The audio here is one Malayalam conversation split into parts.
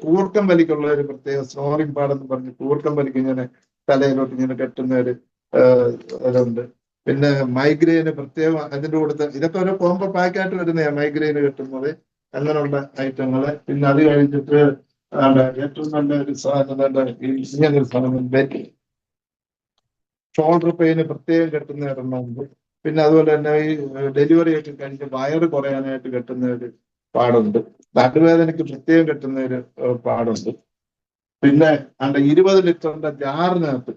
കൂർക്കം വലിക്കുള്ള ഒരു പ്രത്യേക സ്നോറിംഗ് പാടെന്ന് പറഞ്ഞ് കൂർക്കം വലിക്ക് ഇങ്ങനെ തലയിലോട്ട് ഇങ്ങനെ കെട്ടുന്ന ഒരു ഇതുണ്ട്. പിന്നെ മൈഗ്രെയിന് പ്രത്യേകം അതിന്റെ കൂടെ ഇതൊക്കെ ഒരു കോംബോ പാക്കായിട്ട് വരുന്നതാണ് മൈഗ്രെയിന് കെട്ടുന്നത്, അങ്ങനെയുള്ള ഐറ്റങ്ങള്. പിന്നെ അത് കഴിഞ്ഞിട്ട് ഏറ്റവും നല്ല ഒരു സാധനം ഇങ്ങനൊരു സാധനം ഷോൾഡർ പെയിന് പ്രത്യേകം കെട്ടുന്ന ഒരെണ്ണമുണ്ട്. പിന്നെ അതുപോലെ തന്നെ ഈ ഡെലിവറി ഒക്കെ കഴിഞ്ഞ് വയറ് കുറയാനായിട്ട് കെട്ടുന്ന ഒരു പാടുണ്ട്. നടുവേദനയ്ക്ക് പ്രത്യേകം കെട്ടുന്ന ഒരു പാടുണ്ട്. പിന്നെ 20 ലിറ്ററിന്റെ ജാറിനകത്ത്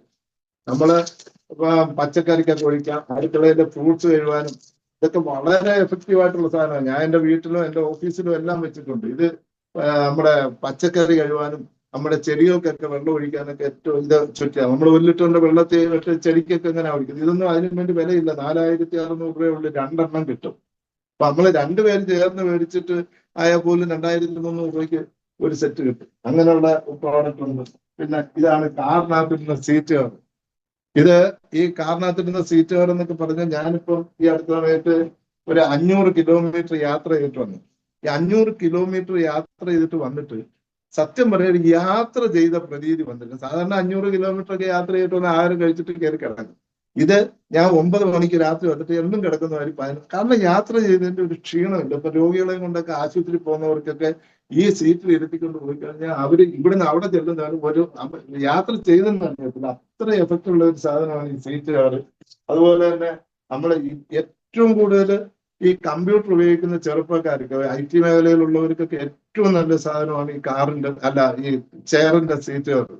നമ്മള് ഇപ്പൊ പച്ചക്കറിക്കൊക്കെ ഒഴിക്കാം, അടുക്കളയിലെ ഫ്രൂട്ട്സ് കഴുകാനും ഇതൊക്കെ വളരെ എഫക്റ്റീവ് ആയിട്ടുള്ള സാധനമാണ്. ഞാൻ എൻ്റെ വീട്ടിലും എൻ്റെ ഓഫീസിലും എല്ലാം വെച്ചിട്ടുണ്ട്. ഇത് നമ്മുടെ പച്ചക്കറി കഴുകാനും നമ്മുടെ ചെടികൾക്കൊക്കെ വെള്ളം ഒഴിക്കാനൊക്കെ ഏറ്റവും ഇത് ചുറ്റിയാണ്. നമ്മൾ 1 ലിറ്ററിന്റെ വെള്ളത്തിൽ ചെടിക്കൊക്കെ എങ്ങനെ ഒഴിക്കുന്നത്. ഇതൊന്നും അതിന് വേണ്ടി വിലയില്ല, 4600 രൂപയുള്ള 2 എണ്ണം കിട്ടും. അപ്പൊ നമ്മള് 2 പേര് ചേർന്ന് മേടിച്ചിട്ട് ആയാൽ പോലും 2300 രൂപയ്ക്ക് ഒരു സെറ്റ് കിട്ടും. അങ്ങനെയുള്ള പ്രോഡക്റ്റ് ഉണ്ട്. പിന്നെ ഇതാണ് കാറിനകത്തിരുന്ന സീറ്റ് കവർ. ഇത് ഈ കാറിനകത്തിരുന്ന സീറ്റ് കവർ എന്നൊക്കെ പറഞ്ഞാൽ ഞാനിപ്പം ഈ അടുത്ത സമയത്ത് ഒരു 500 കിലോമീറ്റർ യാത്ര ചെയ്തിട്ട് വന്നു. ഈ 500 കിലോമീറ്റർ യാത്ര ചെയ്തിട്ട് വന്നിട്ട് സത്യം പറയാൻ യാത്ര ചെയ്ത പ്രതീതി വന്നില്ല. സാധാരണ 500 കിലോമീറ്റർ ഒക്കെ യാത്ര ചെയ്തിട്ട് വന്ന് ആഹാരം കഴിച്ചിട്ട് കയറി കിടക്കും. ഇത് ഞാൻ 9 മണിക്ക് രാത്രി വന്നിട്ട് എന്നും കിടക്കുന്ന കാര്യം. കാരണം യാത്ര ചെയ്തതിന്റെ ഒരു ക്ഷീണമില്ല. ഇപ്പൊ രോഗികളെയും കൊണ്ടൊക്കെ ആശുപത്രി പോകുന്നവർക്കൊക്കെ ഈ സീറ്റിൽ ഇരുത്തിക്കൊണ്ട് പോയി കഴിഞ്ഞാൽ അവര് ഇവിടുന്ന് അവിടെ ചെല്ലുന്നവരും ഒരു യാത്ര ചെയ്തെന്ന് അറിയത്തില്ല, അത്ര എഫക്റ്റ് ഉള്ള ഒരു സാധനമാണ് ഈ സീറ്റ് കവർ. അതുപോലെ തന്നെ നമ്മളെ ഏറ്റവും കൂടുതൽ ഈ കമ്പ്യൂട്ടർ ഉപയോഗിക്കുന്ന ചെറുപ്പക്കാർക്ക്, IT മേഖലയിലുള്ളവർക്കൊക്കെ ഏറ്റവും നല്ല സാധനമാണ് ഈ കാറിന്റെ ഈ ചെയറിന്റെ സീറ്റ് കവർ.